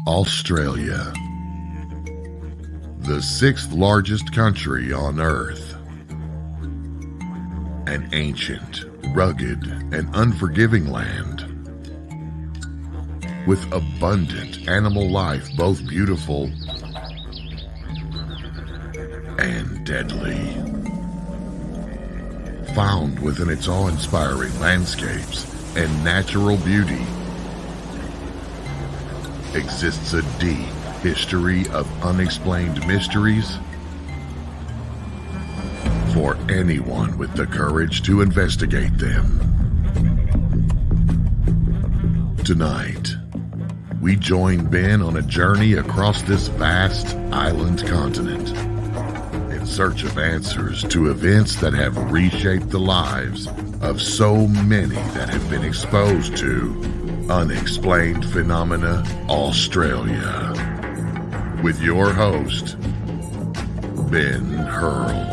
Australia, the sixth largest country on Earth. An ancient, rugged, and unforgiving land with abundant animal life, both beautiful and deadly. Found within its awe-inspiring landscapes and natural beauty exists a deep history of unexplained mysteries for anyone with the courage to investigate them. Tonight, we join Ben on a journey across this vast island continent in search of answers to events that have reshaped the lives of so many that have been exposed to Unexplained Phenomena Australia, with your host, Ben Hurle.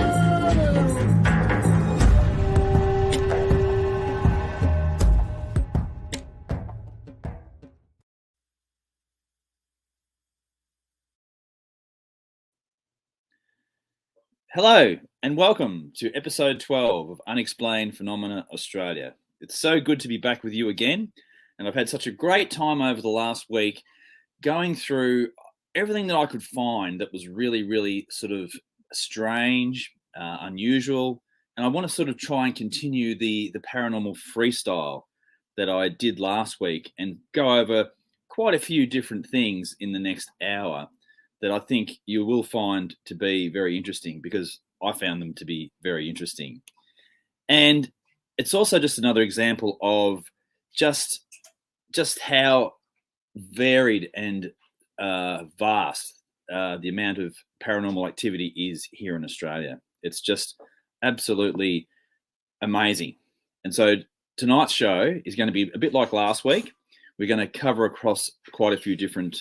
Hello and welcome to episode 12 of Unexplained Phenomena Australia. It's so good to be back with you again, and I've had such a great time over the last week going through everything that I could find that was really sort of strange, unusual, and I want to sort of try and continue the paranormal freestyle that I did last week and go over quite a few different things in the next hour that I think you will find to be very interesting, because I found them to be very interesting. And it's also just another example of just how varied and vast the amount of paranormal activity is here in Australia. It's just absolutely amazing. And so tonight's show is going to be a bit like last week. We're going to cover across quite a few different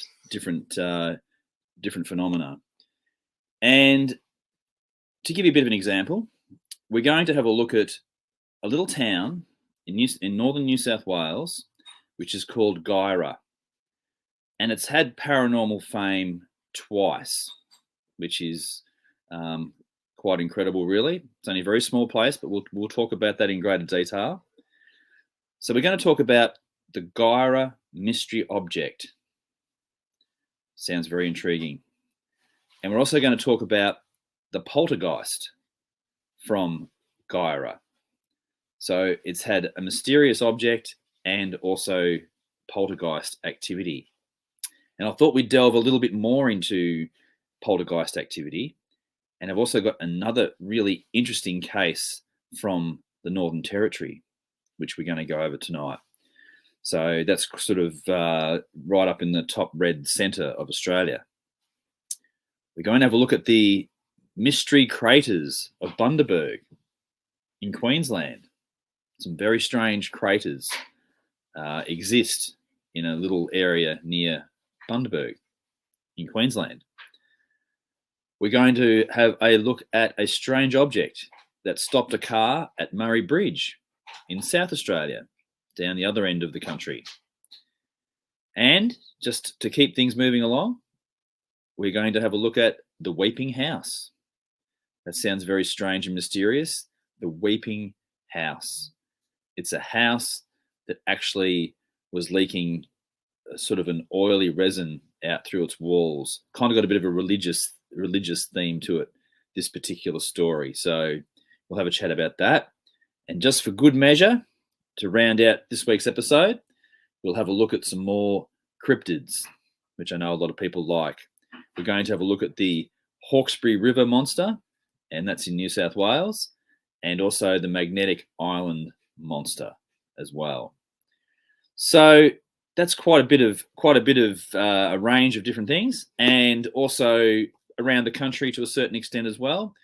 phenomena. And to give you a bit of an example, we're going to have a look at a little town in northern New South Wales, which is called Guyra. And it's had paranormal fame twice, which is quite incredible, really. It's only a very small place, but we'll talk about that in greater detail. So we're going to talk about the Guyra mystery object. Sounds very intriguing. And we're also going to talk about the poltergeist from Guyra. So it's had a mysterious object and also poltergeist activity. And I thought we'd delve a little bit more into poltergeist activity. And I've also got another really interesting case from the Northern Territory, which we're going to go over tonight. So that's sort of right up in the top red centre of Australia. We're going to have a look at the mystery craters of Bundaberg in Queensland. Some very strange craters exist in a little area near Bundaberg in Queensland. We're going to have a look at a strange object that stopped a car at Murray Bridge in South Australia, down the other end of the country. And just to keep things moving along, we're going to have a look at the Weeping House. That sounds very strange and mysterious. The Weeping House. It's a house that actually was leaking sort of an oily resin out through its walls. Kind of got a bit of a religious theme to it, this particular story. So we'll have a chat about that. And just for good measure, to round out this week's episode, we'll have a look at some more cryptids, which I know a lot of people like. We're going to have a look at the Hawkesbury River monster, and that's in New South Wales, and also the Magnetic Island monster as well. So that's quite a bit of a range of different things, and also around the country to a certain extent as well.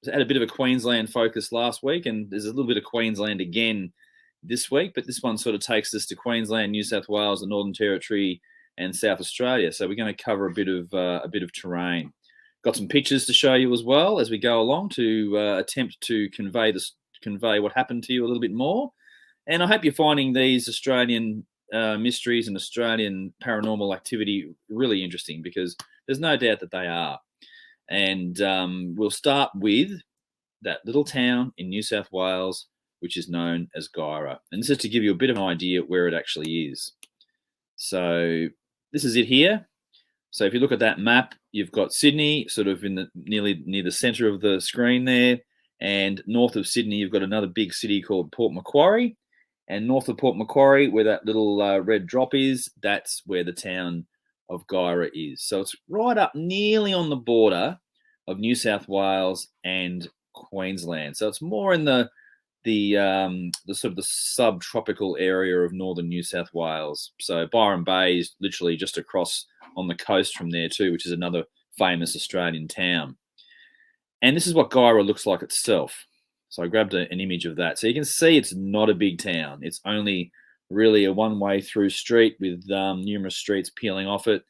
I had a bit of a Queensland focus last week, and there's a little bit of Queensland again this week, but this one sort of takes us to Queensland, New South Wales, the Northern Territory, and South Australia. So we're going to cover a bit of terrain. Got some pictures to show you as well as we go along to attempt to convey what happened to you a little bit more. And I hope you're finding these Australian mysteries and Australian paranormal activity really interesting, because there's no doubt that they are. And we'll start with that little town in New South Wales, which is known as Guyra. And this is to give you a bit of an idea where it actually is. So this is it here. So if you look at that map, you've got Sydney sort of in the nearly near the centre of the screen there. And north of Sydney, you've got another big city called Port Macquarie. And north of Port Macquarie, where that little red drop is, that's where the town of Guyra is. So it's right up nearly on the border of New South Wales and Queensland. So it's more in the sort of the subtropical area of northern New South Wales. So Byron Bay is literally just across on the coast from there too, which is another famous Australian town. And this is what Guyra looks like itself. So I grabbed an image of that. So you can see it's not a big town. It's only really a one-way through street with numerous streets peeling off it,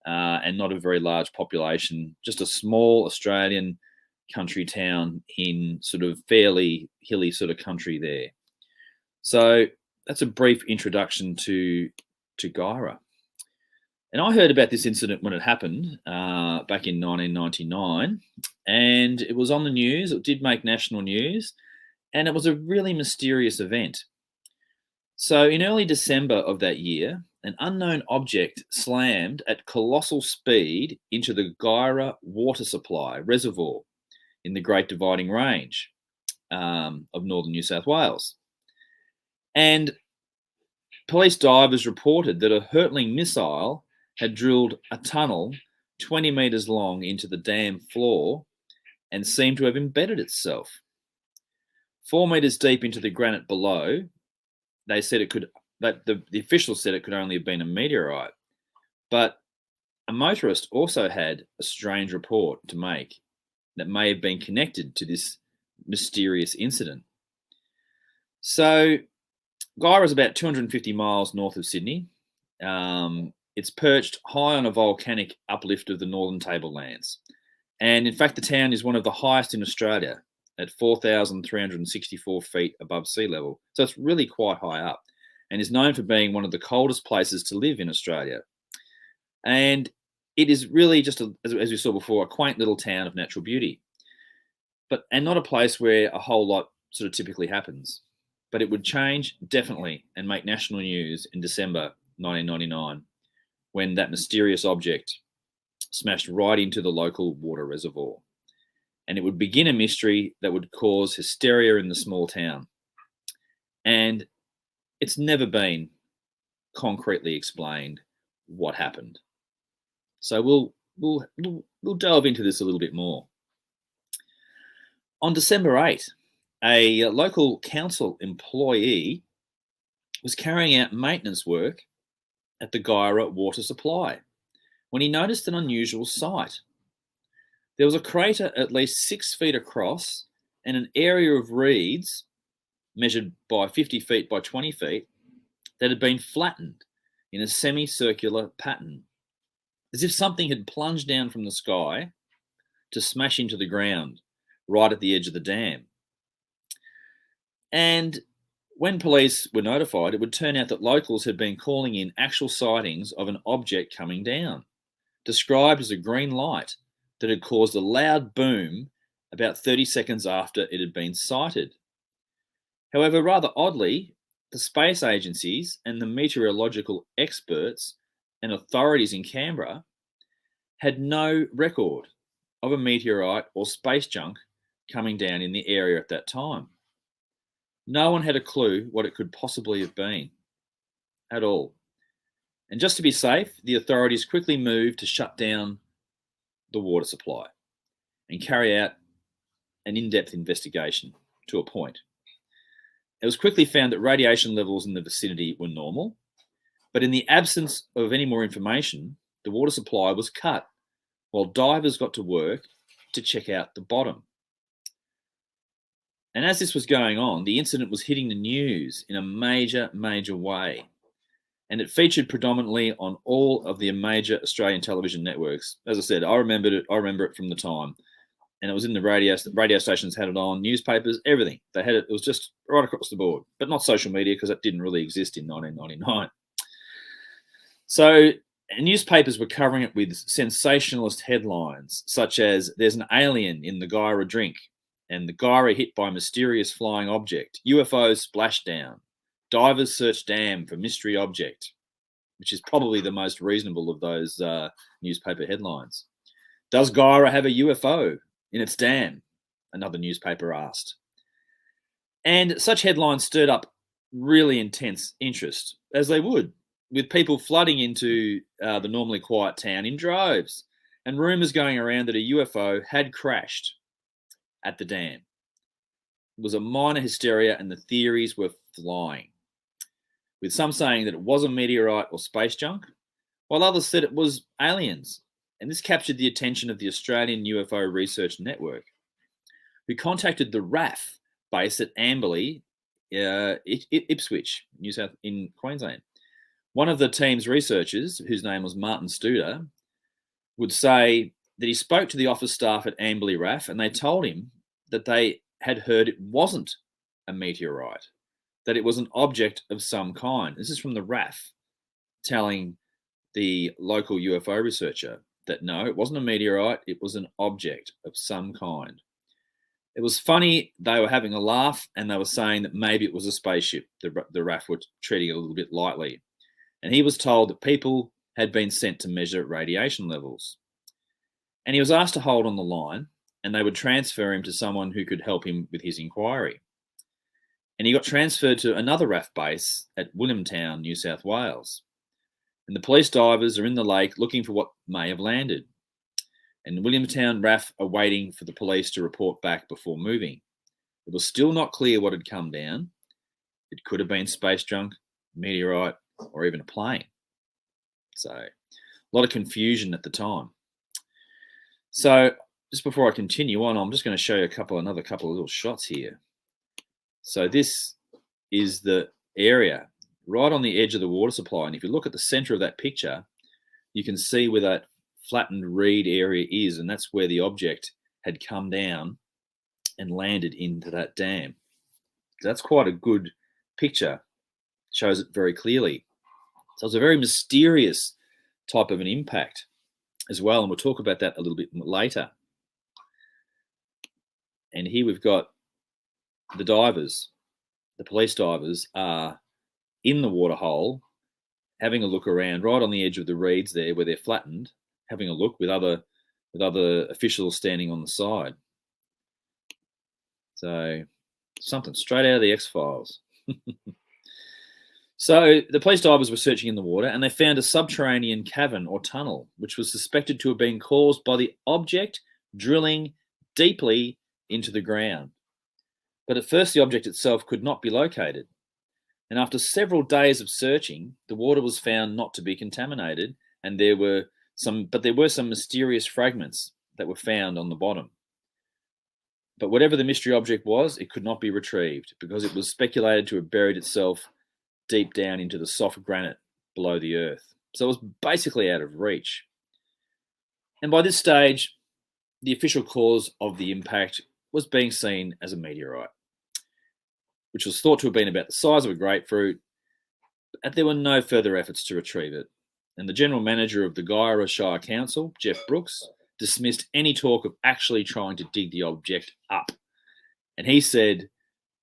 and not a very large population. Just a small Australian country town in sort of fairly hilly sort of country there. So that's a brief introduction to Guyra. And I heard about this incident when it happened back in 1999, and it was on the news. It did make national news, and it was a really mysterious event. So in early December of that year, an unknown object slammed at colossal speed into the Guyra water supply reservoir in the Great Dividing Range of northern New South Wales. And police divers reported that a hurtling missile had drilled a tunnel 20 metres long into the dam floor and seemed to have embedded itself. 4 metres deep into the granite below, they said the officials said it could only have been a meteorite. But a motorist also had a strange report to make that may have been connected to this mysterious incident. So Guyra is about 250 miles north of Sydney. It's perched high on a volcanic uplift of the northern tablelands. And in fact, the town is one of the highest in Australia at 4,364 feet above sea level. So it's really quite high up, and is known for being one of the coldest places to live in Australia. And it is really just, as we saw before, a quaint little town of natural beauty, and not a place where a whole lot sort of typically happens. But it would change definitely and make national news in December 1999, when that mysterious object smashed right into the local water reservoir. And it would begin a mystery that would cause hysteria in the small town. And it's never been concretely explained what happened. So we'll delve into this a little bit more. On December 8, a local council employee was carrying out maintenance work at the Guyra water supply when he noticed an unusual sight. There was a crater at least 6 feet across and an area of reeds measured by 50 feet by 20 feet that had been flattened in a semicircular pattern, as if something had plunged down from the sky to smash into the ground right at the edge of the dam. And when police were notified, it would turn out that locals had been calling in actual sightings of an object coming down, described as a green light that had caused a loud boom about 30 seconds after it had been sighted. However, rather oddly, the space agencies and the meteorological experts and authorities in Canberra had no record of a meteorite or space junk coming down in the area at that time. No one had a clue what it could possibly have been at all. And just to be safe, the authorities quickly moved to shut down the water supply and carry out an in-depth investigation to a point. It was quickly found that radiation levels in the vicinity were normal, but in the absence of any more information, the water supply was cut while divers got to work to check out the bottom. And as this was going on, the incident was hitting the news in a major way. And it featured predominantly on all of the major Australian television networks. As I said, I remember it from the time. And it was in the radio stations had it on, newspapers, everything. They had it. It was just right across the board, but not social media because that didn't really exist in 1999. So newspapers were covering it with sensationalist headlines, such as "There's an alien in the Guyra drink," and "The Guyra hit by mysterious flying object," "UFOs splashdown," "Divers search dam for mystery object," which is probably the most reasonable of those newspaper headlines. "Does Guyra have a UFO in its dam?" another newspaper asked. And such headlines stirred up really intense interest, as they would, with people flooding into the normally quiet town in droves, and rumours going around that a UFO had crashed at the dam. It was a minor hysteria, and the theories were flying, with some saying that it was a meteorite or space junk, while others said it was aliens. And this captured the attention of the Australian UFO Research Network, who contacted the RAF base at Amberley, Ipswich, in Queensland. One of the team's researchers, whose name was Martin Studer, would say that he spoke to the office staff at Amberley RAF, and they told him that they had heard it wasn't a meteorite, that it was an object of some kind. This is from the RAF telling the local UFO researcher that no, it wasn't a meteorite, it was an object of some kind. It was funny, they were having a laugh, and they were saying that maybe it was a spaceship. The RAF were treating it a little bit lightly. And he was told that people had been sent to measure radiation levels. And he was asked to hold on the line, and they would transfer him to someone who could help him with his inquiry. And he got transferred to another RAF base at Williamtown, New South Wales. And the police divers are in the lake looking for what may have landed. And Williamtown RAF are waiting for the police to report back before moving. It was still not clear what had come down. It could have been space junk, meteorite, or even a plane. So a lot of confusion at the time. So just before I continue on, I'm just going to show you another couple of little shots here. So this is the area right on the edge of the water supply. And if you look at the center of that picture, you can see where that flattened reed area is, and that's where the object had come down and landed into that dam. That's quite a good picture. Shows it very clearly. So it's a very mysterious type of an impact as well, and we'll talk about that a little bit later. And here we've got the divers. The police divers are in the waterhole, having a look around right on the edge of the reeds there where they're flattened, having a look with other officials standing on the side. So something straight out of the X-Files. So the police divers were searching in the water, and they found a subterranean cavern or tunnel, which was suspected to have been caused by the object drilling deeply into the ground. But at first, the object itself could not be located. And after several days of searching, the water was found not to be contaminated, and there were some mysterious fragments that were found on the bottom. But whatever the mystery object was, it could not be retrieved because it was speculated to have buried itself deep down into the soft granite below the earth. So it was basically out of reach. And by this stage, the official cause of the impact was being seen as a meteorite, which was thought to have been about the size of a grapefruit, but there were no further efforts to retrieve it. And the general manager of the Guyra Shire Council, Jeff Brooks, dismissed any talk of actually trying to dig the object up. And he said,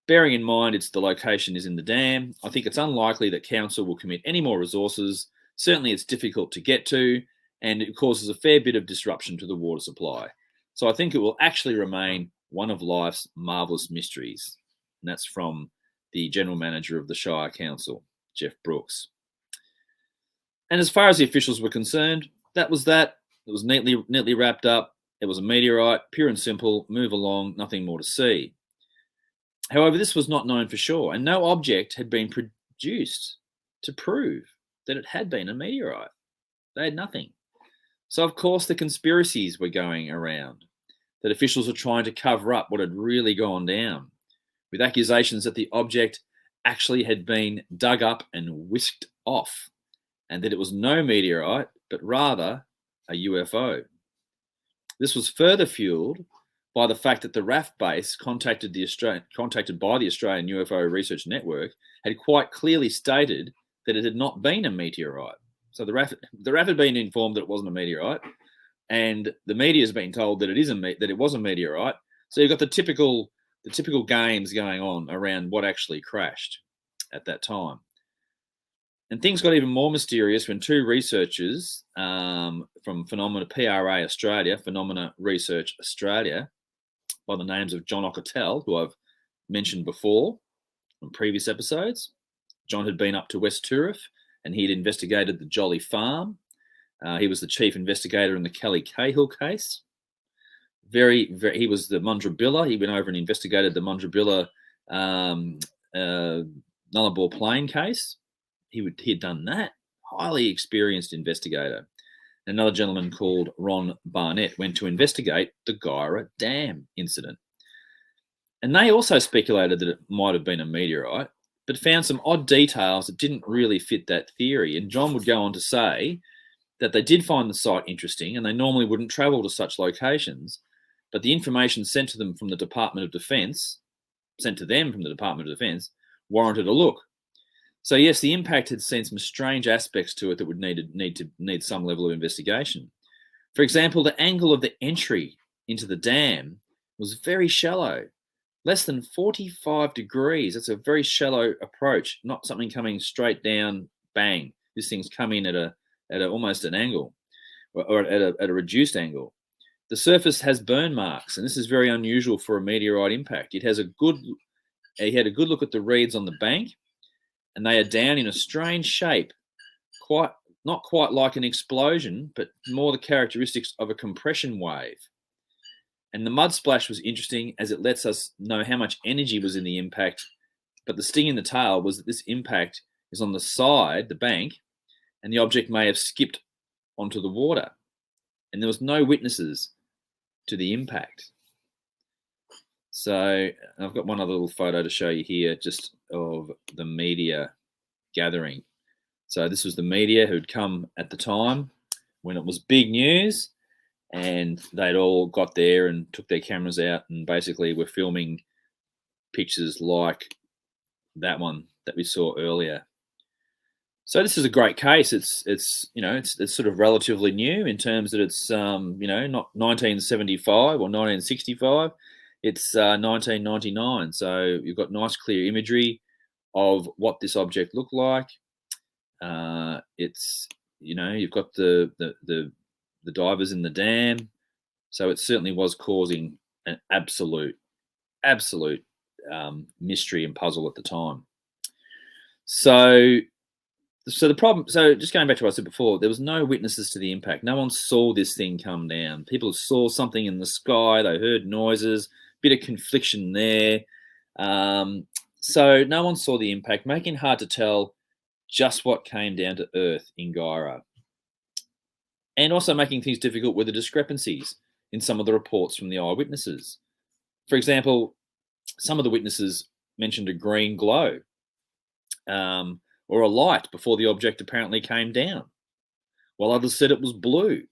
bearing in mind the location is in the dam, I think it's unlikely that council will commit any more resources. Certainly it's difficult to get to, and it causes a fair bit of disruption to the water supply. So I think it will actually remain one of life's marvellous mysteries. And that's from the general manager of the Shire Council, Jeff Brooks. And as far as the officials were concerned, that was that. It was neatly wrapped up. It was a meteorite, pure and simple, move along, nothing more to see. However, this was not known for sure, and no object had been produced to prove that it had been a meteorite. They had nothing. So, of course, the conspiracies were going around, that officials were trying to cover up what had really gone down, with accusations that the object actually had been dug up and whisked off, and that it was no meteorite, but rather a UFO. This was further fueled by the fact that the RAF base contacted by the Australian UFO Research Network had quite clearly stated that it had not been a meteorite. So the RAF had been informed that it wasn't a meteorite, and the media has been told that it was a meteorite. So you've got the typical games going on around what actually crashed at that time. And things got even more mysterious when two researchers from Phenomena Research Australia, by the names of John Ockertell, who I've mentioned before on previous episodes. John had been up to West Turriff and he'd investigated the Jolly Farm. He was the chief investigator in the Kelly Cahill case. He was the Mundrabilla. He went over and investigated the Mundrabilla Nullarbor Plain case. He had done that. Highly experienced investigator. Another gentleman called Ron Barnett went to investigate the Guyra Dam incident. And they also speculated that it might have been a meteorite, but found some odd details that didn't really fit that theory. And John would go on to say that they did find the site interesting and they normally wouldn't travel to such locations, but the information sent to them from the Department of Defence, warranted a look. So yes, the impact had seen some strange aspects to it that would need some level of investigation. For example, the angle of the entry into the dam was very shallow, less than 45 degrees. That's a very shallow approach, not something coming straight down, bang. This thing's coming at almost an angle, or at a reduced angle. The surface has burn marks, and this is very unusual for a meteorite impact. He had a good look at the reeds on the bank, and they are down in a strange shape, not quite like an explosion, but more the characteristics of a compression wave. And the mud splash was interesting as it lets us know how much energy was in the impact, but the sting in the tail was that this impact is on the side, the bank, and the object may have skipped onto the water. And there was no witnesses to the impact. So I've got one other little photo to show you here, just of the media gathering. So this was the media who'd come at the time when it was big news, and they'd all got there and took their cameras out and basically were filming pictures like that one that we saw earlier. So this is a great case. It's sort of relatively new in terms that it's not 1975 or 1965. It's 1999. So you've got nice clear imagery of what this object looked like. You've got the divers in the dam. So it certainly was causing an absolute mystery and puzzle at the time. So the problem, just going back to what I said before, there was no witnesses to the impact. No one saw this thing come down. People saw something in the sky. They heard noises, bit of confliction there. So no one saw the impact, making it hard to tell just what came down to earth in Guyra. And also making things difficult were the discrepancies in some of the reports from the eyewitnesses. For example, some of the witnesses mentioned a green glow, or a light before the object apparently came down, while others said it was blue.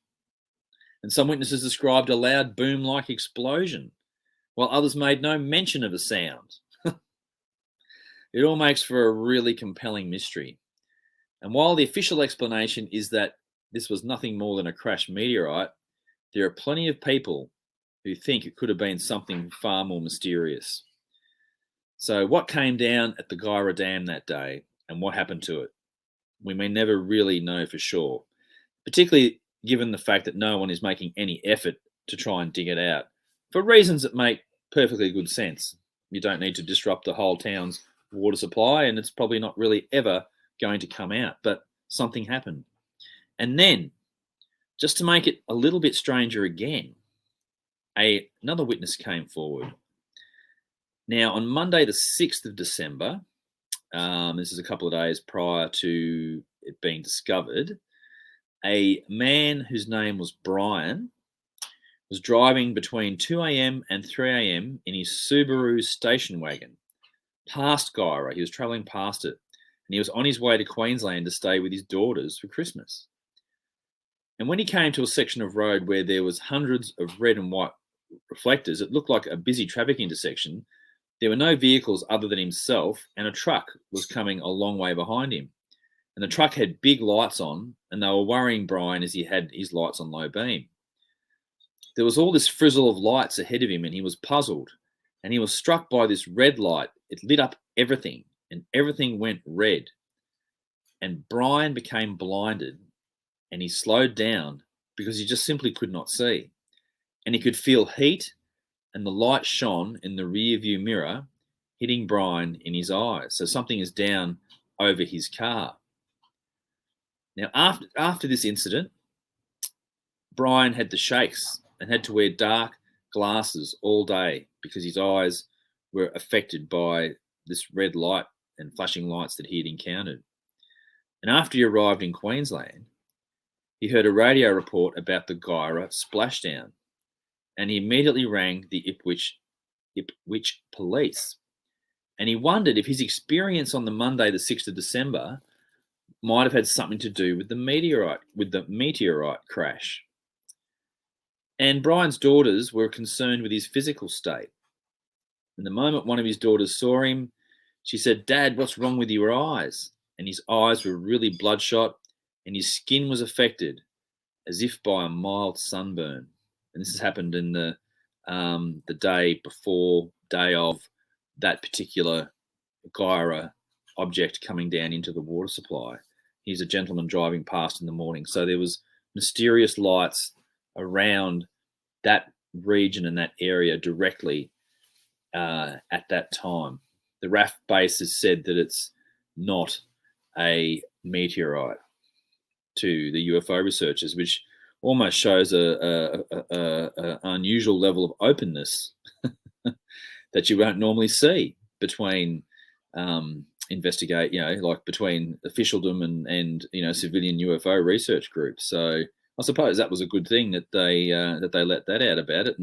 And some witnesses described a loud boom-like explosion, while others made no mention of a sound. It all makes for a really compelling mystery. And while the official explanation is that this was nothing more than a crashed meteorite, there are plenty of people who think it could have been something far more mysterious. So what came down at the Guyra Dam that day, and what happened to it? We may never really know for sure, particularly given the fact that no one is making any effort to try and dig it out, for reasons that make perfectly good sense. You don't need to disrupt the whole town's water supply, and it's probably not really ever going to come out, but something happened. And then, just to make it a little bit stranger again, another witness came forward. Now, on Monday the 6th of December, this is a couple of days prior to it being discovered, a man whose name was Brian was driving between 2 a.m. and 3 a.m. in his Subaru station wagon past Guyra. He was travelling past it, and he was on his way to Queensland to stay with his daughters for Christmas. And when he came to a section of road where there was hundreds of red and white reflectors, it looked like a busy traffic intersection. There were no vehicles other than himself, and a truck was coming a long way behind him. and the truck had big lights on, and they were worrying Brian as he had his lights on low beam. There was all this frizzle of lights ahead of him, and he was puzzled, and he was struck by this red light. It lit up everything, and everything went red. And Brian became blinded, and he slowed down because he just simply could not see. And he could feel heat, and the light shone in the rear view mirror, hitting Brian in his eyes. So something is down over his car. Now, after this incident, Brian had the shakes and had to wear dark glasses all day because his eyes were affected by this red light and flashing lights that he had encountered. And after he arrived in Queensland, he heard a radio report about the Guyra splashdown, and he immediately rang the Ipswich police. And he wondered if his experience on the Monday, the 6th of December, might have had something to do with the meteorite crash. And Brian's daughters were concerned with his physical state. And the moment one of his daughters saw him, she said, "Dad, what's wrong with your eyes?" And his eyes were really bloodshot, and his skin was affected as if by a mild sunburn. And this has happened in the day of that particular Guyra object coming down into the water supply. He's a gentleman driving past in the morning. So there was mysterious lights around that region and that area directly at that time. The RAF base has said that it's not a meteorite to the UFO researchers, which almost shows a unusual level of openness that you won't normally see between between officialdom and civilian UFO research groups. So I suppose that was a good thing that they let that out about it,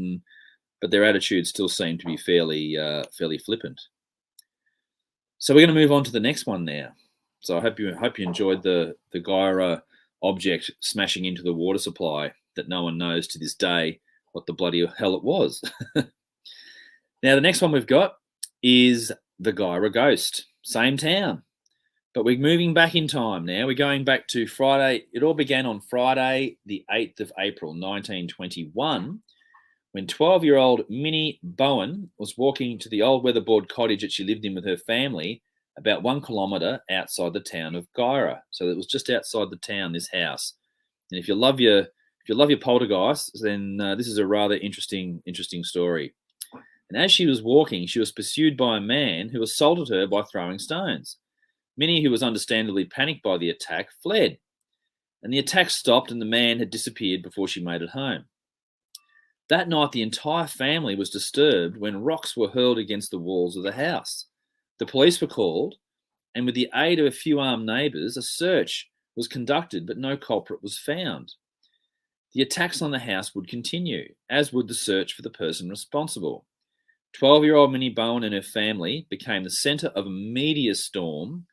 but their attitude still seemed to be fairly flippant. So we're going to move on to the next one now. So I hope you enjoyed the Guyra object smashing into the water supply that no one knows to this day what the bloody hell it was. Now, the next one we've got is the Guyra ghost. Same town, but we're moving back in time now. We're going back to Friday. It all began on Friday, the 8th of April, 1921, when 12-year-old Minnie Bowen was walking to the old weatherboard cottage that she lived in with her family about 1 kilometre outside the town of Guyra. So it was just outside the town, this house. And if you love your poltergeists, then this is a rather interesting story. And as she was walking, she was pursued by a man who assaulted her by throwing stones. Minnie, who was understandably panicked by the attack, fled. And the attack stopped and the man had disappeared before she made it home. That night, the entire family was disturbed when rocks were hurled against the walls of the house. The police were called, and with the aid of a few armed neighbours, a search was conducted, but no culprit was found. The attacks on the house would continue, as would the search for the person responsible. 12-year-old Minnie Bowen and her family became the centre of a media storm,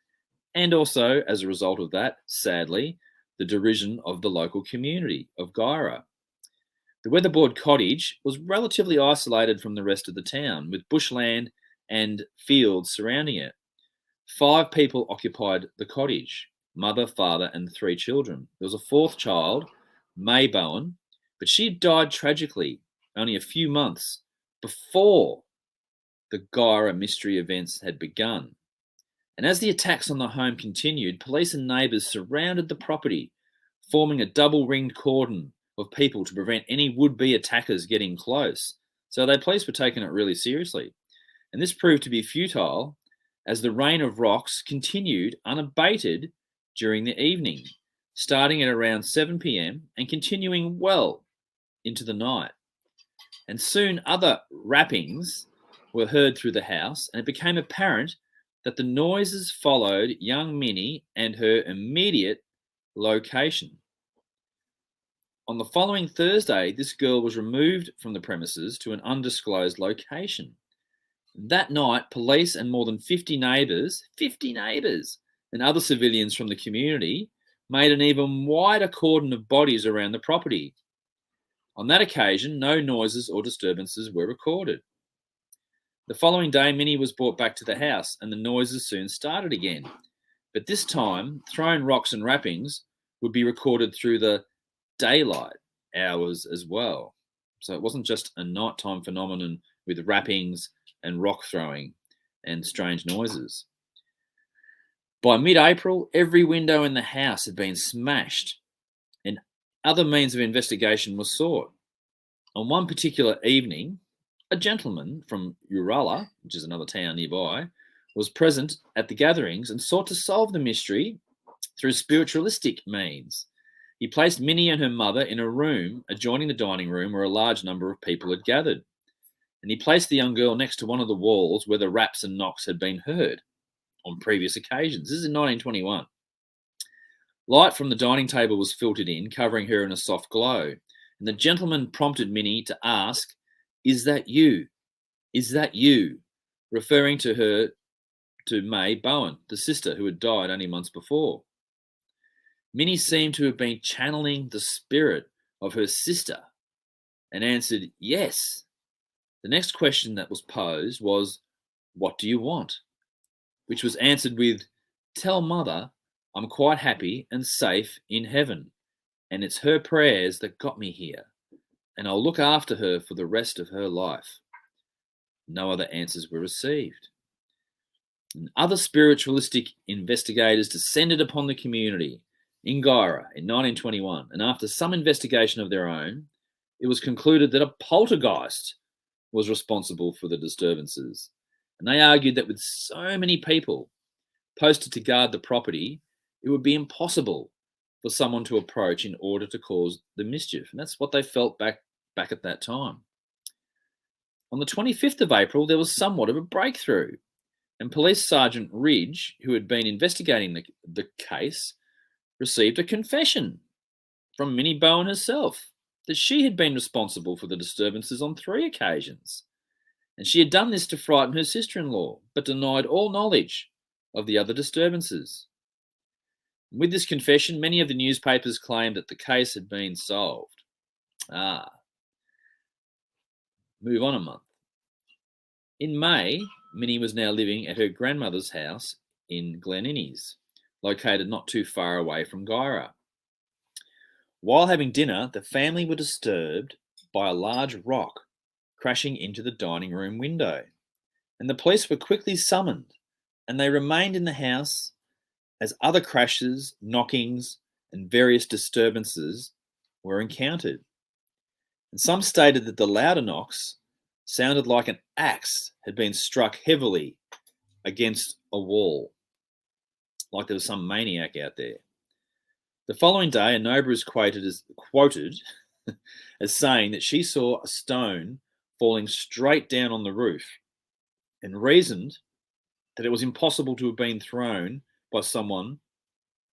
and also, as a result of that, sadly, the derision of the local community of Guyra. The weatherboard cottage was relatively isolated from the rest of the town, with bushland and fields surrounding it. 5 people occupied the cottage: mother, father, and 3 children. There was a 4th child, May Bowen, but she had died tragically only a few months before the Guyra mystery events had begun. And as the attacks on the home continued, police and neighbours surrounded the property, forming a double-ringed cordon of people to prevent any would-be attackers getting close. So the police were taking it really seriously. And this proved to be futile as the rain of rocks continued unabated during the evening, starting at around 7 p.m. and continuing well into the night. And soon other rappings were heard through the house, and it became apparent that the noises followed young Minnie and her immediate location. On the following Thursday, this girl was removed from the premises to an undisclosed location. That night, police and more than 50 neighbours, and other civilians from the community made an even wider cordon of bodies around the property. On that occasion, no noises or disturbances were recorded. The following day, Minnie was brought back to the house and the noises soon started again. But this time, thrown rocks and wrappings would be recorded through the daylight hours as well. So it wasn't just a nighttime phenomenon with wrappings and rock throwing and strange noises. By mid-April, every window in the house had been smashed and other means of investigation were sought. On one particular evening, a gentleman from Uralla, which is another town nearby, was present at the gatherings and sought to solve the mystery through spiritualistic means. He placed Minnie and her mother in a room adjoining the dining room where a large number of people had gathered. And he placed the young girl next to one of the walls where the raps and knocks had been heard on previous occasions. This is in 1921. Light from the dining table was filtered in, covering her in a soft glow. And the gentleman prompted Minnie to ask, "Is that you? Is that you?" referring to May Bowen, the sister who had died only months before. Minnie seemed to have been channeling the spirit of her sister and answered yes. The next question that was posed was, "What do you want?" which was answered with, "Tell mother I'm quite happy and safe in heaven, and it's her prayers that got me here, and I'll look after her for the rest of her life." No other answers were received. And other spiritualistic investigators descended upon the community in Guyra in 1921, and after some investigation of their own, it was concluded that a poltergeist was responsible for the disturbances. And they argued that with so many people posted to guard the property, it would be impossible for someone to approach in order to cause the mischief. And that's what they felt back at that time. On the 25th of April, there was somewhat of a breakthrough, and Police Sergeant Ridge, who had been investigating the case, received a confession from Minnie Bowen herself that she had been responsible for the disturbances on 3 occasions. And she had done this to frighten her sister-in-law, but denied all knowledge of the other disturbances. With this confession, many of the newspapers claimed that the case had been solved. Move on a month. In May, Minnie was now living at her grandmother's house in Glen Innes, located not too far away from Guyra. While having dinner, the family were disturbed by a large rock crashing into the dining room window, and the police were quickly summoned, and they remained in the house as other crashes, knockings, and various disturbances were encountered. And some stated that the louder knocks sounded like an axe had been struck heavily against a wall, like there was some maniac out there. The following day, a neighbour is quoted as saying that she saw a stone falling straight down on the roof and reasoned that it was impossible to have been thrown by someone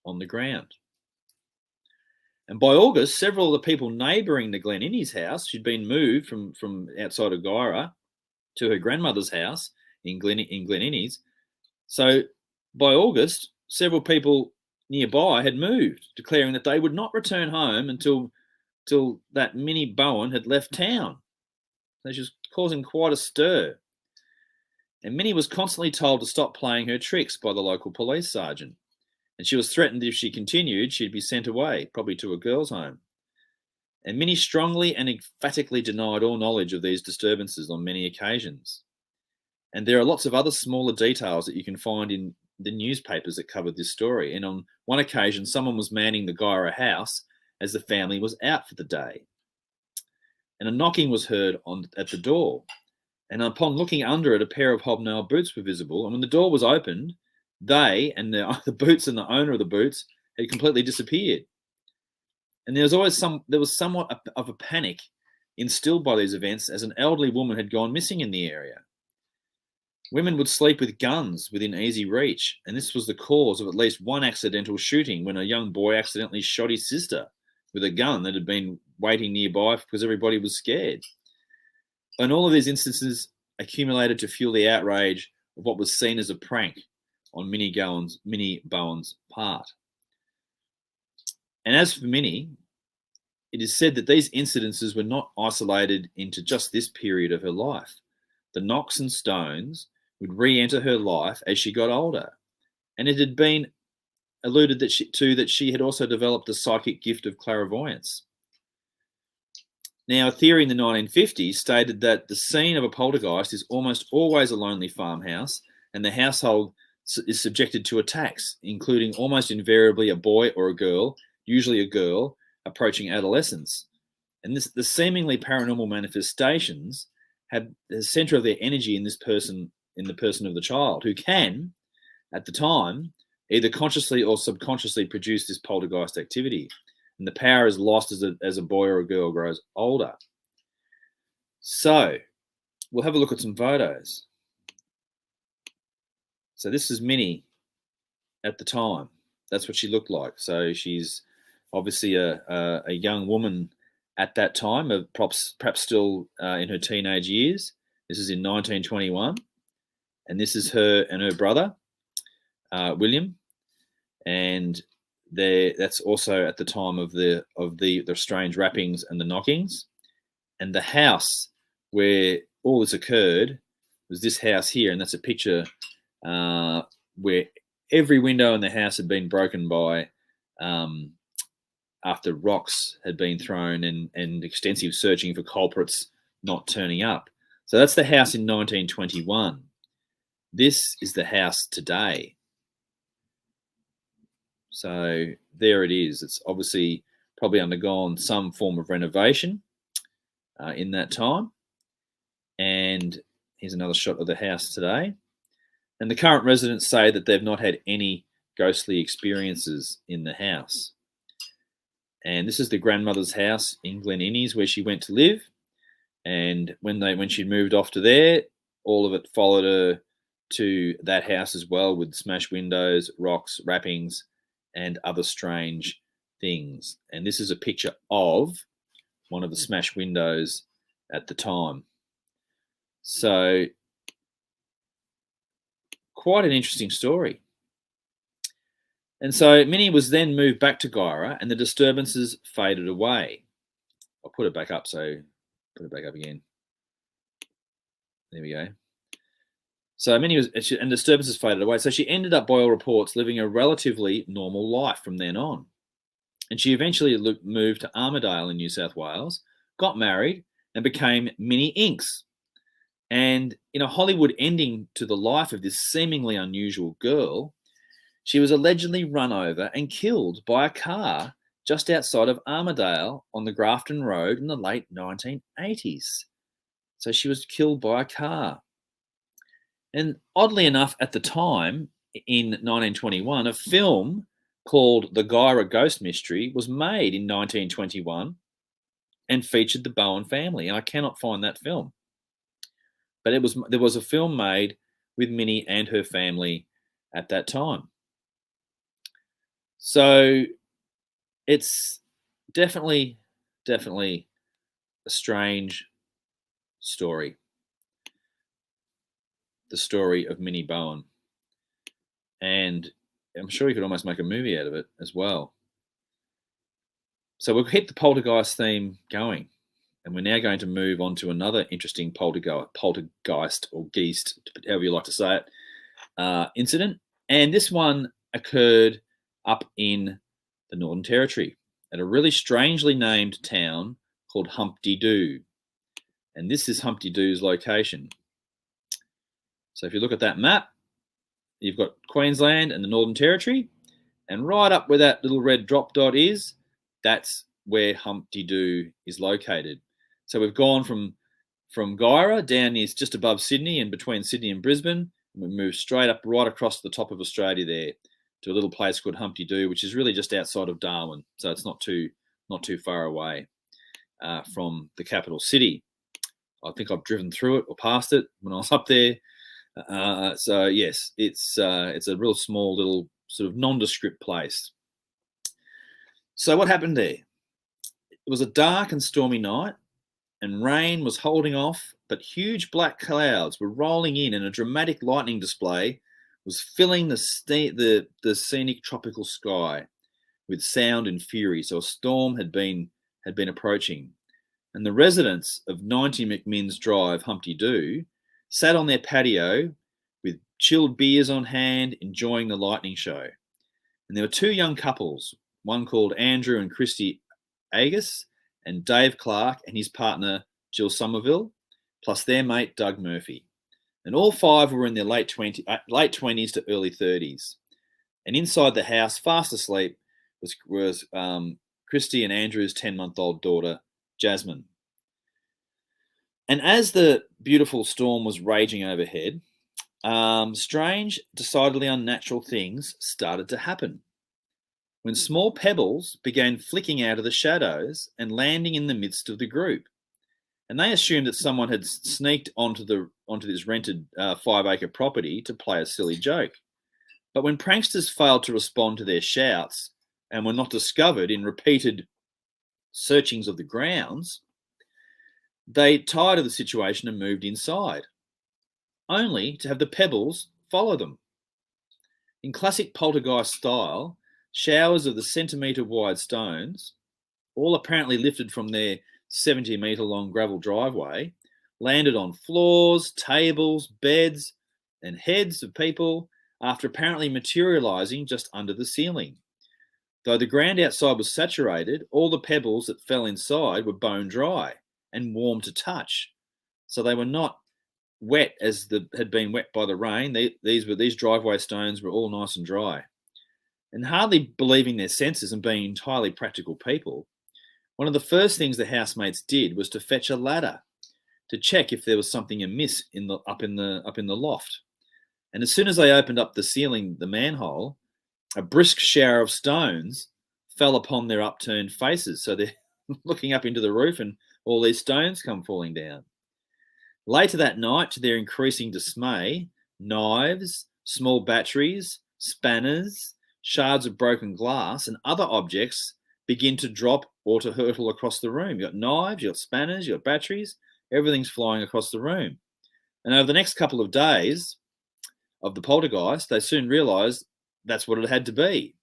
on the ground. And by August, several of the people neighbouring the Glen Innes house, she'd been moved from outside of Guyra to her grandmother's house in Glen Innes. So by August, several people nearby had moved, declaring that they would not return home until that Minnie Bowen had left town. So she was causing quite a stir. And Minnie was constantly told to stop playing her tricks by the local police sergeant. And she was threatened if she continued, she'd be sent away, probably to a girls' home. And Minnie strongly and emphatically denied all knowledge of these disturbances on many occasions. And there are lots of other smaller details that you can find in the newspapers that covered this story. And on one occasion, someone was manning the Guyra house as the family was out for the day. And a knocking was heard at the door. And upon looking under it, a pair of hobnail boots were visible. And when the door was opened, they and the boots and the owner of the boots had completely disappeared. And there was somewhat of a panic instilled by these events, as an elderly woman had gone missing in the area. Women would sleep with guns within easy reach, and this was the cause of at least one accidental shooting when a young boy accidentally shot his sister with a gun that had been waiting nearby because everybody was scared. And all of these instances accumulated to fuel the outrage of what was seen as a prank on Minnie Bowen's part. And as for Minnie, it is said that these incidences were not isolated into just this period of her life. The knocks and stones would re-enter her life as she got older. And it had been alluded that she had also developed the psychic gift of clairvoyance. Now, a theory in the 1950s stated that the scene of a poltergeist is almost always a lonely farmhouse, and the household is subjected to attacks, including almost invariably a boy or a girl, usually a girl, approaching adolescence. And the seemingly paranormal manifestations have the center of their energy in the person of the child, who can, at the time, either consciously or subconsciously produce this poltergeist activity. And the power is lost as a boy or a girl grows older. So we'll have a look at some photos. So this is Minnie at the time. That's what she looked like. So she's obviously a young woman at that time, perhaps still in her teenage years. This is in 1921. And this is her and her brother, William. And that's also at the time of the strange rappings and the knockings. And the house where all this occurred was this house here, and that's a picture where every window in the house had been broken by after rocks had been thrown and extensive searching for culprits not turning up. So that's the house in 1921. This is the house today. So there it is. It's obviously probably undergone some form of renovation in that time. And here's another shot of the house today. And the current residents say that they've not had any ghostly experiences in the house. And this is the grandmother's house in Glen Innes where she went to live. And when she moved off to there, all of it followed her to that house as well, with smashed windows, rocks, rappings, and other strange things. And this is a picture of one of the smashed windows at the time. So quite an interesting story. And so Minnie was then moved back to Guyra, and the disturbances faded away. I'll put it back up, so put it back up again. There we go. So Minnie and disturbances faded away. So she ended up, by all reports, living a relatively normal life from then on. And she eventually moved to Armidale in New South Wales, got married, and became Minnie Inks. And in a Hollywood ending to the life of this seemingly unusual girl, she was allegedly run over and killed by a car just outside of Armidale on the Grafton Road in the late 1980s. So she was killed by a car. And oddly enough, at the time, in 1921, a film called The Guyra Ghost Mystery was made in 1921 and featured the Bowen family. And I cannot find that film. But there was a film made with Minnie and her family at that time. So it's definitely a strange story. The story of Minnie Bowen. And I'm sure you could almost make a movie out of it as well. So we'll keep the poltergeist theme going. And we're now going to move on to another interesting poltergeist or geist, however you like to say it, incident. And this one occurred up in the Northern Territory at a really strangely named town called Humpty Doo. And this is Humpty Doo's location. So if you look at that map, you've got Queensland and the Northern Territory, and right up where that little red drop dot is, that's where Humpty Doo is located. So we've gone from Guyra down near just above Sydney and between Sydney and Brisbane, and we moved straight up right across the top of Australia there to a little place called Humpty Doo, which is really just outside of Darwin. So it's not too far away from the capital city. I think I've driven through it or past it when I was up there. So yes, it's a real small little sort of nondescript place. So what happened there? It was a dark and stormy night, and rain was holding off, but huge black clouds were rolling in, and a dramatic lightning display was filling the scenic tropical sky with sound and fury. So a storm had been approaching, and the residents of 90 McMinns Drive, Humpty Doo, sat on their patio with chilled beers on hand, enjoying the lightning show. And there were two young couples, one called Andrew and Christy Agus, and Dave Clark and his partner Jill Somerville, plus their mate Doug Murphy. And all five were in their late 20s to early 30s. And inside the house, fast asleep, was Christy and Andrew's 10-month-old daughter, Jasmine. And as the beautiful storm was raging overhead, strange, decidedly unnatural things started to happen. When small pebbles began flicking out of the shadows and landing in the midst of the group. And they assumed that someone had sneaked onto this rented 5-acre property to play a silly joke. But when pranksters failed to respond to their shouts and were not discovered in repeated searchings of the grounds, they tired of the situation and moved inside, only to have the pebbles follow them. In classic poltergeist style, showers of the centimetre-wide stones, all apparently lifted from their 70-metre-long gravel driveway, landed on floors, tables, beds, and heads of people after apparently materialising just under the ceiling. Though the ground outside was saturated, all the pebbles that fell inside were bone dry and warm to touch. So they were not wet as had been wet by the rain. These driveway stones were all nice and dry. And hardly believing their senses and being entirely practical people, one of the first things the housemates did was to fetch a ladder to check if there was something amiss up in the loft. And as soon as they opened up the ceiling, the manhole, a brisk shower of stones fell upon their upturned faces. So they're looking up into the roof and all these stones come falling down. Later that night, to their increasing dismay, knives, small batteries, spanners, shards of broken glass, and other objects begin to drop or to hurtle across the room. You've got knives, you've got spanners, you've got batteries, everything's flying across the room. And over the next couple of days of the poltergeist, they soon realised that's what it had to be.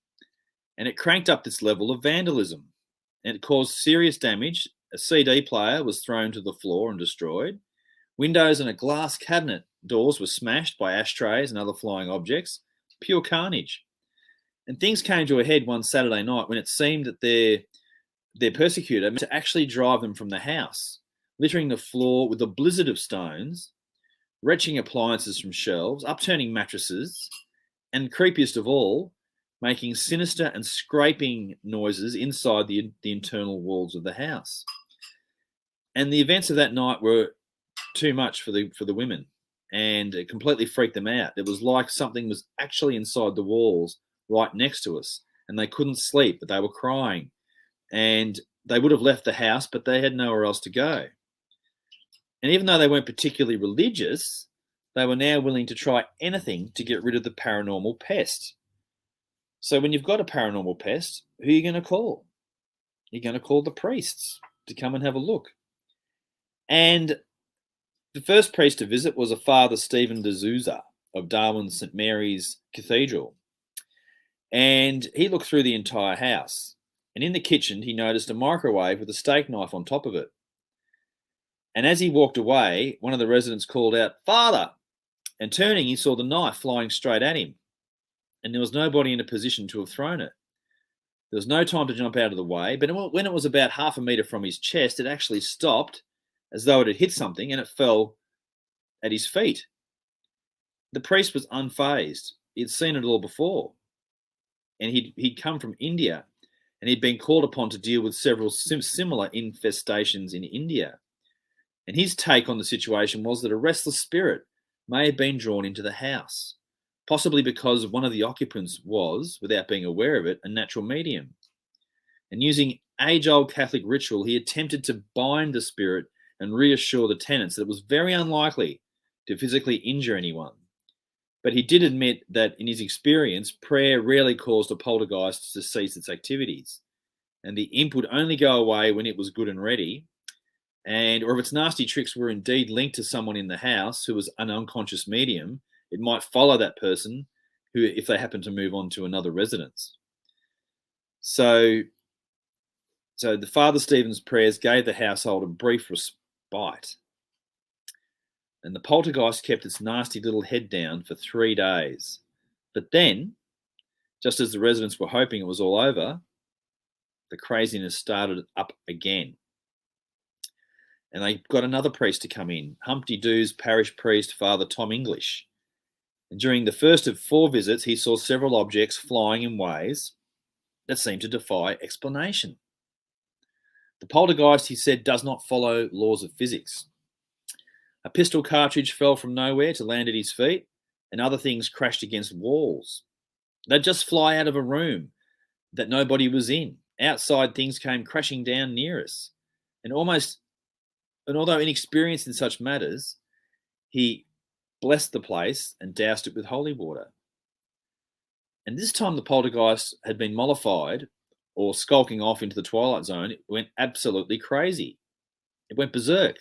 And it cranked up this level of vandalism. And it caused serious damage. A CD player was thrown to the floor and destroyed. Windows and a glass cabinet doors were smashed by ashtrays and other flying objects. Pure carnage. And things came to a head one Saturday night when it seemed that their persecutor meant to actually drive them from the house, littering the floor with a blizzard of stones, wrenching appliances from shelves, upturning mattresses, and creepiest of all, making sinister and scraping noises inside the internal walls of the house. And the events of that night were too much for the women, and it completely freaked them out. It was like something was actually inside the walls right next to us, and they couldn't sleep, but they were crying. And they would have left the house, but they had nowhere else to go. And even though they weren't particularly religious, they were now willing to try anything to get rid of the paranormal pest. So when you've got a paranormal pest, who are you going to call? You're going to call the priests to come and have a look. And the first priest to visit was a Father Stephen de Souza of Darwin's St. Mary's Cathedral. And he looked through the entire house. And in the kitchen, he noticed a microwave with a steak knife on top of it. And as he walked away, one of the residents called out, "Father!" And turning, he saw the knife flying straight at him. And there was nobody in a position to have thrown it. There was no time to jump out of the way, but when it was about half a metre from his chest, it actually stopped as though it had hit something, and it fell at his feet. The priest was unfazed. He'd seen it all before. And he'd come from India, and he'd been called upon to deal with several similar infestations in India. And his take on the situation was that a restless spirit may have been drawn into the house, possibly because one of the occupants was, without being aware of it, a natural medium. And using age-old Catholic ritual, he attempted to bind the spirit and reassure the tenants that it was very unlikely to physically injure anyone. But he did admit that in his experience, prayer rarely caused a poltergeist to cease its activities. And the imp would only go away when it was good and ready, or if its nasty tricks were indeed linked to someone in the house who was an unconscious medium, it might follow that person if they happen to move on to another residence. So the Father Stephen's prayers gave the household a brief respite. And the poltergeist kept its nasty little head down for 3 days. But then Just as the residents were hoping it was all over, the craziness started up again. And they got another priest to come in, Humpty Doo's parish priest, Father Tom English. And during the first of 4 visits, he saw several objects flying in ways that seemed to defy explanation. The poltergeist, he said, does not follow laws of physics. A pistol cartridge fell from nowhere to land at his feet, and other things crashed against walls. They'd just fly out of a room that nobody was in. Outside, things came crashing down near us. And although inexperienced in such matters, he blessed the place and doused it with holy water. And this time the poltergeist had been mollified or skulking off into the twilight zone. It went absolutely crazy. It went berserk.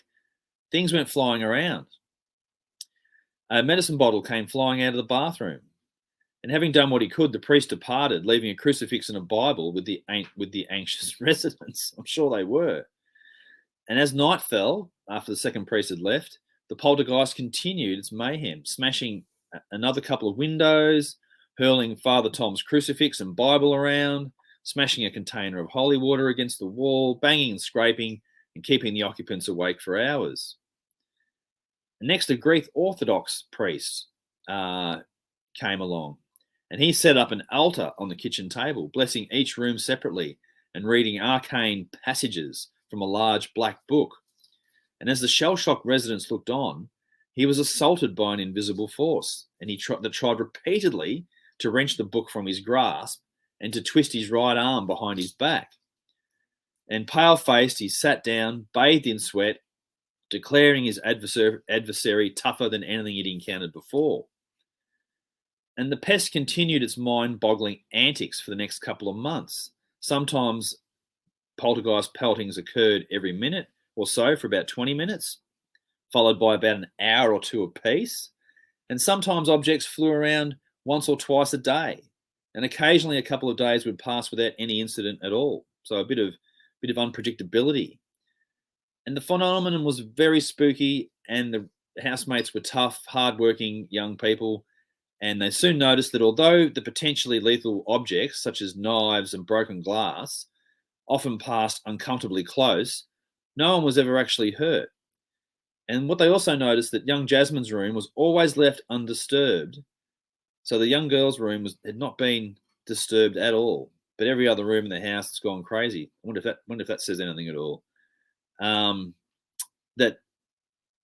Things went flying around. A medicine bottle came flying out of the bathroom. And having done what he could, the priest departed, leaving a crucifix and a Bible with the anxious residents. I'm sure they were. And as night fell, after the second priest had left, the poltergeist continued its mayhem, smashing another couple of windows, hurling Father Tom's crucifix and Bible around, smashing a container of holy water against the wall, banging and scraping, and keeping the occupants awake for hours. And next, a Greek Orthodox priest came along, and he set up an altar on the kitchen table, blessing each room separately and reading arcane passages from a large black book. And as the shell-shocked residents looked on, he was assaulted by an invisible force, and he tried repeatedly to wrench the book from his grasp and to twist his right arm behind his back. And pale-faced, he sat down, bathed in sweat, declaring his adversary tougher than anything he'd encountered before. And the pest continued its mind-boggling antics for the next couple of months. Sometimes poltergeist peltings occurred every minute or so for about 20 minutes, followed by about an hour or two apiece. And sometimes objects flew around once or twice a day. And occasionally a couple of days would pass without any incident at all. So a bit of unpredictability. And the phenomenon was very spooky, and the housemates were tough, hardworking young people. And they soon noticed that although the potentially lethal objects, such as knives and broken glass, often passed uncomfortably close, no one was ever actually hurt. And what they also noticed, that young Jasmine's room was always left undisturbed. So the young girl's room had not been disturbed at all, but every other room in the house has gone crazy. I wonder if that says anything at all. That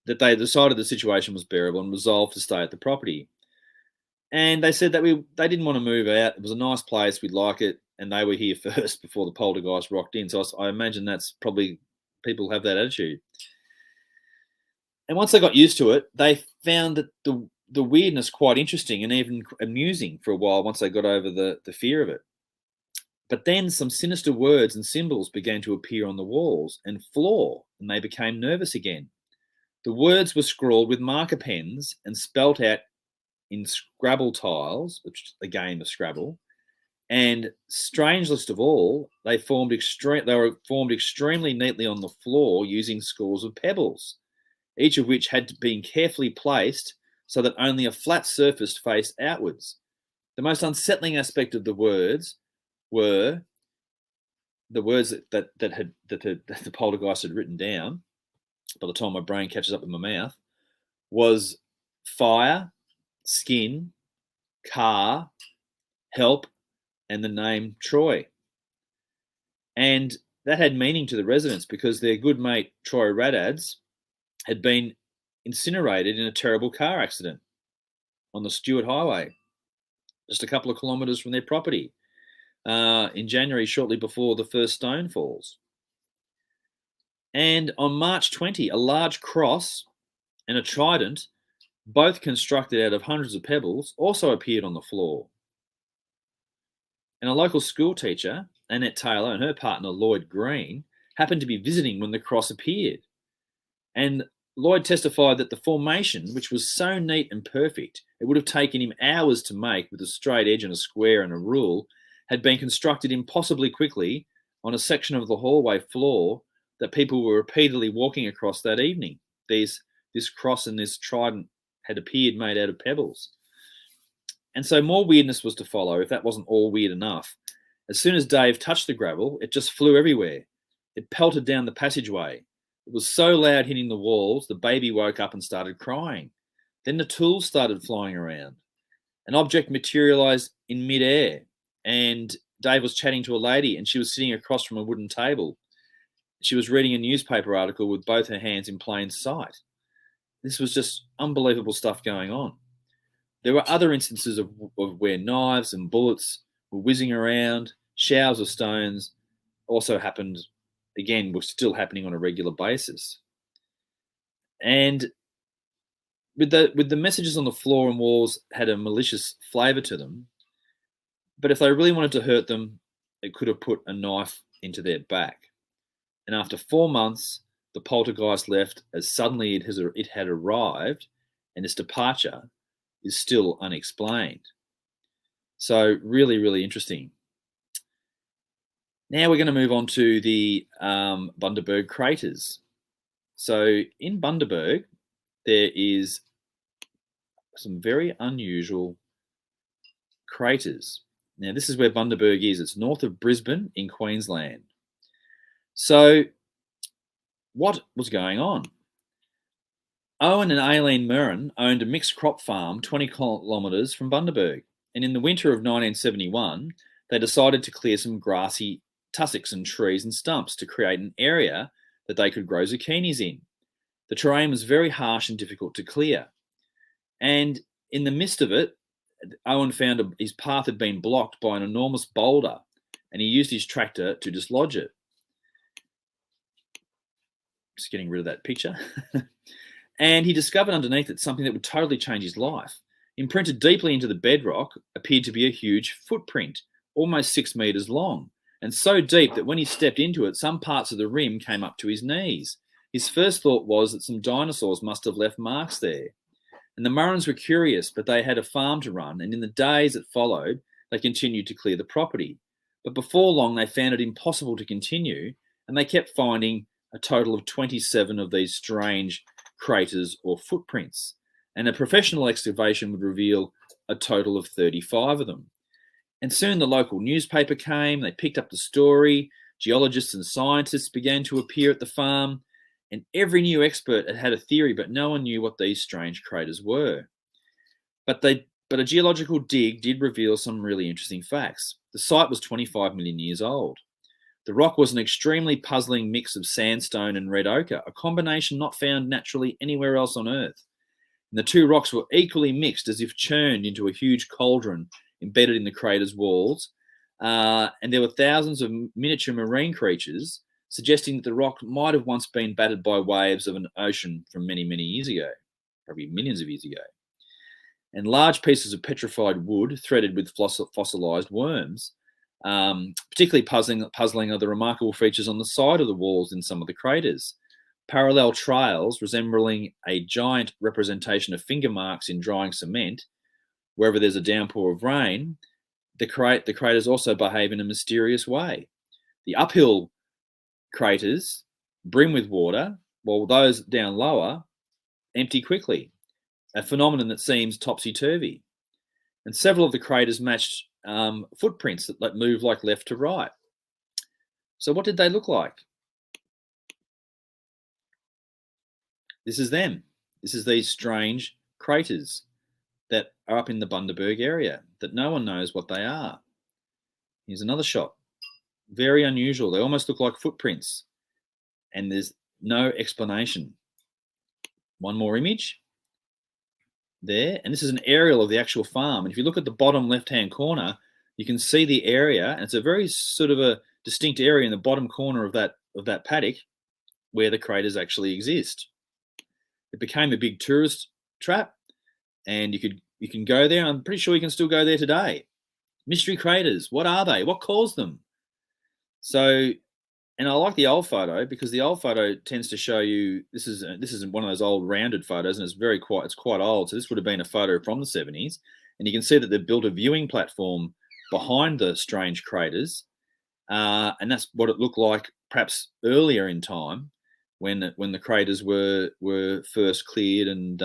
they decided the situation was bearable and resolved to stay at the property. And they said that they didn't want to move out. It was a nice place. We'd like it. And they were here first before the poltergeist rocked in. So I imagine that's probably, people have that attitude. And once they got used to it, they found that the weirdness quite interesting and even amusing for a while once they got over the fear of it. But then some sinister words and symbols began to appear on the walls and floor, and they became nervous again. The words were scrawled with marker pens and spelt out in Scrabble tiles, which is a game of Scrabble. And strangest of all, they were formed extremely neatly on the floor using scores of pebbles, each of which had been carefully placed so that only a flat surface faced outwards. The most unsettling aspect of the words were the words that the poltergeist had written down. By the time my brain catches up with my mouth, was fire, skin, car, help, and the name Troy. And that had meaning to the residents because their good mate Troy Radads had been incinerated in a terrible car accident on the Stewart Highway, just a couple of kilometres from their property, in January, shortly before the first stone falls. And on March 20, a large cross and a trident, both constructed out of hundreds of pebbles, also appeared on the floor. And a local school teacher, Annette Taylor, and her partner, Lloyd Green, happened to be visiting when the cross appeared. And Lloyd testified that the formation, which was so neat and perfect, it would have taken him hours to make with a straight edge and a square and a rule, had been constructed impossibly quickly on a section of the hallway floor that people were repeatedly walking across that evening. This cross and this trident had appeared made out of pebbles. And so more weirdness was to follow, if that wasn't all weird enough. As soon as Dave touched the gravel, it just flew everywhere. It pelted down the passageway. It was so loud hitting the walls, the baby woke up and started crying. Then the tools started flying around. An object materialized in midair, and Dave was chatting to a lady, and she was sitting across from a wooden table. She was reading a newspaper article with both her hands in plain sight. This was just unbelievable stuff going on. There were other instances of where knives and bullets were whizzing around, showers of stones also happened, again, were still happening on a regular basis. And with the messages on the floor and walls had a malicious flavour to them, but if they really wanted to hurt them, they could have put a knife into their back. And after 4 months, the poltergeist left as suddenly it had arrived, and its departure is still unexplained. So really, really interesting. Now we're going to move on to the Bundaberg craters. So in Bundaberg, there is some very unusual craters. Now this is where Bundaberg is. It's north of Brisbane in Queensland. So what was going on? Owen and Aileen Murren owned a mixed crop farm 20 kilometres from Bundaberg, and in the winter of 1971, they decided to clear some grassy tussocks and trees and stumps to create an area that they could grow zucchinis in. The terrain was very harsh and difficult to clear, and in the midst of it, Owen found his path had been blocked by an enormous boulder, and he used his tractor to dislodge it. Just getting rid of that picture. And he discovered underneath it something that would totally change his life. Imprinted deeply into the bedrock appeared to be a huge footprint, almost 6 meters long, and so deep that when he stepped into it, some parts of the rim came up to his knees. His first thought was that some dinosaurs must have left marks there. And the Murrens were curious, but they had a farm to run, and in the days that followed, they continued to clear the property. But before long, they found it impossible to continue, and they kept finding a total of 27 of these strange craters or footprints, and a professional excavation would reveal a total of 35 of them. And soon the local newspaper came, they picked up the story, geologists and scientists began to appear at the farm, and every new expert had a theory, but no one knew what these strange craters were. But a geological dig did reveal some really interesting facts. The site was 25 million years old. The rock was an extremely puzzling mix of sandstone and red ochre, a combination not found naturally anywhere else on Earth. And the two rocks were equally mixed, as if churned into a huge cauldron embedded in the crater's walls. And there were thousands of miniature marine creatures, suggesting that the rock might have once been battered by waves of an ocean from many, many years ago, probably millions of years ago. And large pieces of petrified wood threaded with fossilized worms. Particularly puzzling are the remarkable features on the side of the walls in some of the craters. Parallel trails resembling a giant representation of finger marks in drying cement. Wherever there's a downpour of rain, the craters also behave in a mysterious way. The uphill craters brim with water, while those down lower empty quickly, a phenomenon that seems topsy-turvy. And several of the craters matched footprints that move like left to right. So what did they look like? This is them. This is these strange craters that are up in the Bundaberg area that no one knows what they are. Here's another shot. Very unusual. They almost look like footprints, and there's no explanation. One more image. There, and this is an aerial of the actual farm. And if you look at the bottom left-hand corner, you can see the area, and it's a very sort of a distinct area in the bottom corner of that paddock where the craters actually exist. It became a big tourist trap, and you can go there. I'm pretty sure you can still go there today. Mystery craters. What are they? What caused them? So, and I like the old photo because the old photo tends to show you this is one of those old rounded photos, and it's quite old. So this would have been a photo from the 70s, and you can see that they've built a viewing platform behind the strange craters, and that's what it looked like perhaps earlier in time when the craters were first cleared and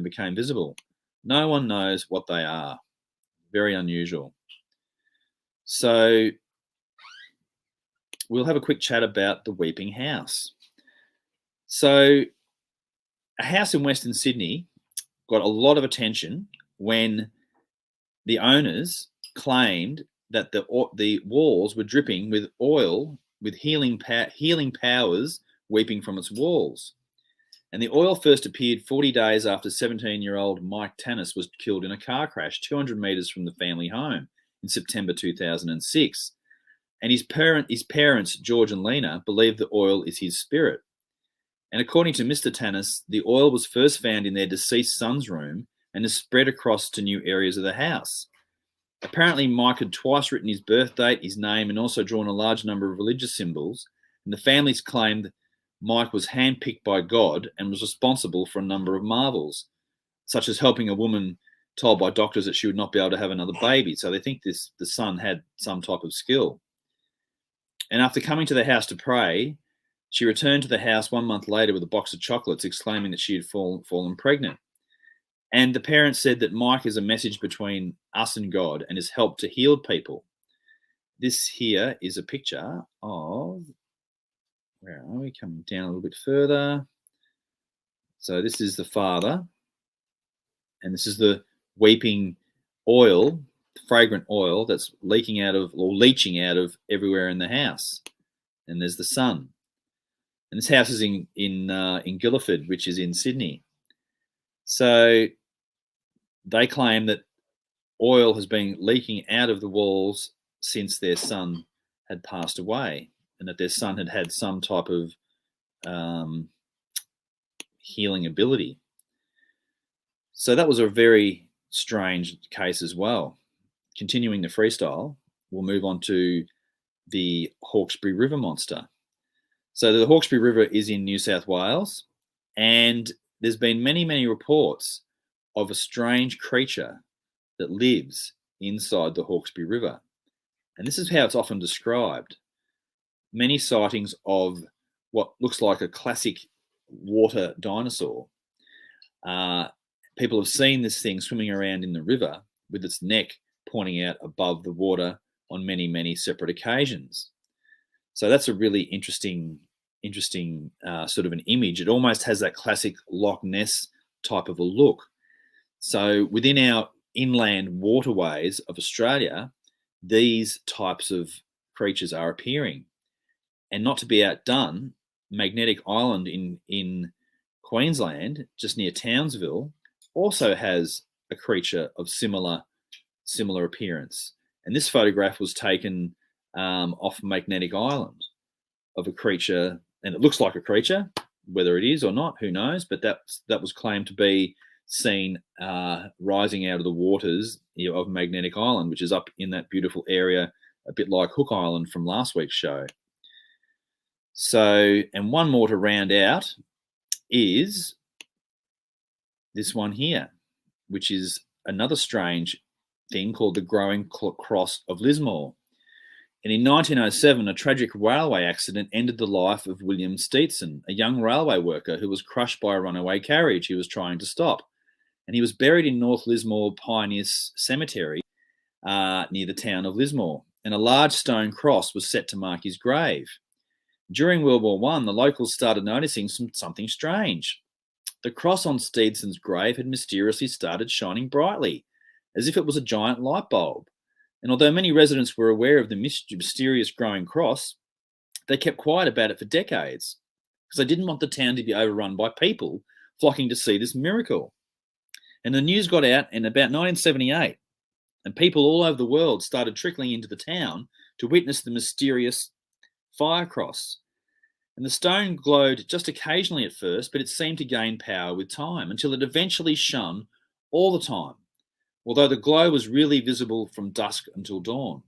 became visible. No one knows what they are. Very unusual. So we'll have a quick chat about the Weeping House. So a house in Western Sydney got a lot of attention when the owners claimed that the walls were dripping with oil with healing powers weeping from its walls. And the oil first appeared 40 days after 17-year-old Mike Tannis was killed in a car crash 200 metres from the family home in September 2006. And his parents, George and Lena, believe the oil is his spirit. And according to Mr. Tannis, the oil was first found in their deceased son's room and has spread across to new areas of the house. Apparently, Mike had twice written his birth date, his name, and also drawn a large number of religious symbols. And the families claimed Mike was handpicked by God and was responsible for a number of marvels, such as helping a woman told by doctors that she would not be able to have another baby. So they think the son had some type of skill. And after coming to the house to pray, she returned to the house 1 month later with a box of chocolates, exclaiming that she had fallen pregnant. And the parents said that Mike is a message between us and God and has helped to heal people. This here is a picture of, where are we? Coming down a little bit further. So this is the father, and this is the weeping oil, fragrant oil that's leaching out of everywhere in the house. And there's the son. And this house is in Guildford, which is in Sydney. So they claim that oil has been leaking out of the walls since their son had passed away, and that their son had had some type of healing ability. So that was a very strange case as well. Continuing the freestyle, we'll move on to the Hawkesbury River monster. So the Hawkesbury River is in New South Wales, and there's been many, many reports of a strange creature that lives inside the Hawkesbury River. And this is how it's often described. Many sightings of what looks like a classic water dinosaur. People have seen this thing swimming around in the river with its neck pointing out above the water on many, many separate occasions. So that's a really interesting sort of an image. It almost has that classic Loch Ness type of a look. So within our inland waterways of Australia, these types of creatures are appearing. And not to be outdone, Magnetic Island in Queensland, just near Townsville, also has a creature of similar appearance. And this photograph was taken off Magnetic Island of a creature, and it looks like a creature. Whether it is or not, who knows? But that was claimed to be seen rising out of the waters of Magnetic Island, which is up in that beautiful area, a bit like Hook Island from last week's show. So, and one more to round out is this one here, which is another strange thing called the Growing Cross of Lismore. And in 1907, a tragic railway accident ended the life of William Steetson, a young railway worker who was crushed by a runaway carriage he was trying to stop. And he was buried in North Lismore Pioneers Cemetery near the town of Lismore. And a large stone cross was set to mark his grave. During World War I, the locals started noticing something strange. The cross on Steetson's grave had mysteriously started shining brightly, as if it was a giant light bulb. And although many residents were aware of the mysterious growing cross, they kept quiet about it for decades because they didn't want the town to be overrun by people flocking to see this miracle. And the news got out in about 1978, and people all over the world started trickling into the town to witness the mysterious fire cross. And the stone glowed just occasionally at first, but it seemed to gain power with time until it eventually shone all the time, although the glow was really visible from dusk until dawn.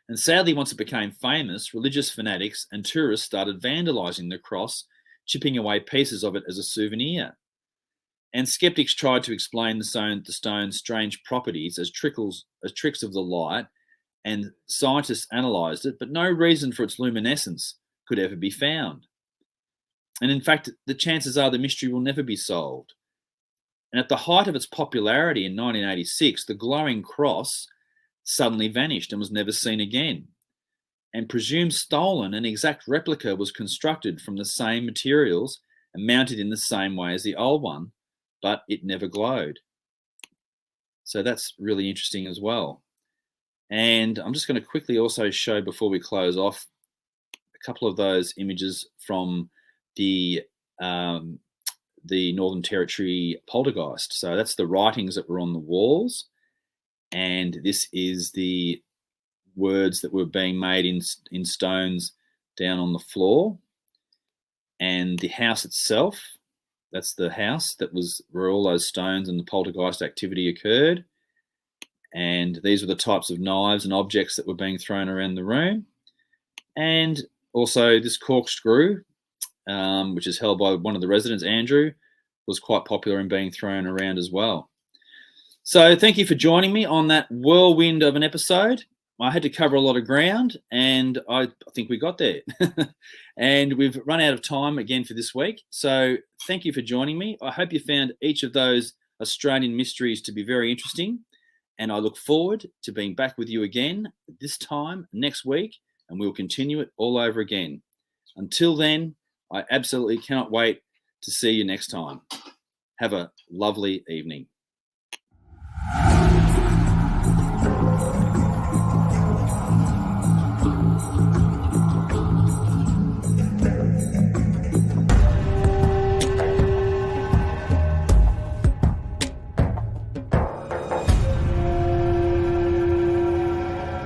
And sadly, once it became famous, religious fanatics and tourists started vandalising the cross, chipping away pieces of it as a souvenir. And skeptics tried to explain the stone's strange properties as tricks of the light, and scientists analysed it, but no reason for its luminescence could ever be found. And in fact, the chances are the mystery will never be solved. And at the height of its popularity in 1986, the glowing cross suddenly vanished and was never seen again. And presumed stolen, an exact replica was constructed from the same materials and mounted in the same way as the old one, but it never glowed. So that's really interesting as well. And I'm just going to quickly also show, before we close off, a couple of those images from the Northern Territory poltergeist. So that's the writings that were on the walls, and this is the words that were being made in stones down on the floor. And the house itself, that's the house that was where all those stones and the poltergeist activity occurred. And these were the types of knives and objects that were being thrown around the room. And also this corkscrew, which is held by one of the residents, Andrew, was quite popular in being thrown around as well. So thank you for joining me on that whirlwind of an episode. I had to cover a lot of ground, and I think we got there. And we've run out of time again for this week. So thank you for joining me. I hope you found each of those Australian mysteries to be very interesting. And I look forward to being back with you again this time next week, and we'll continue it all over again. Until then, I absolutely cannot wait to see you next time. Have a lovely evening.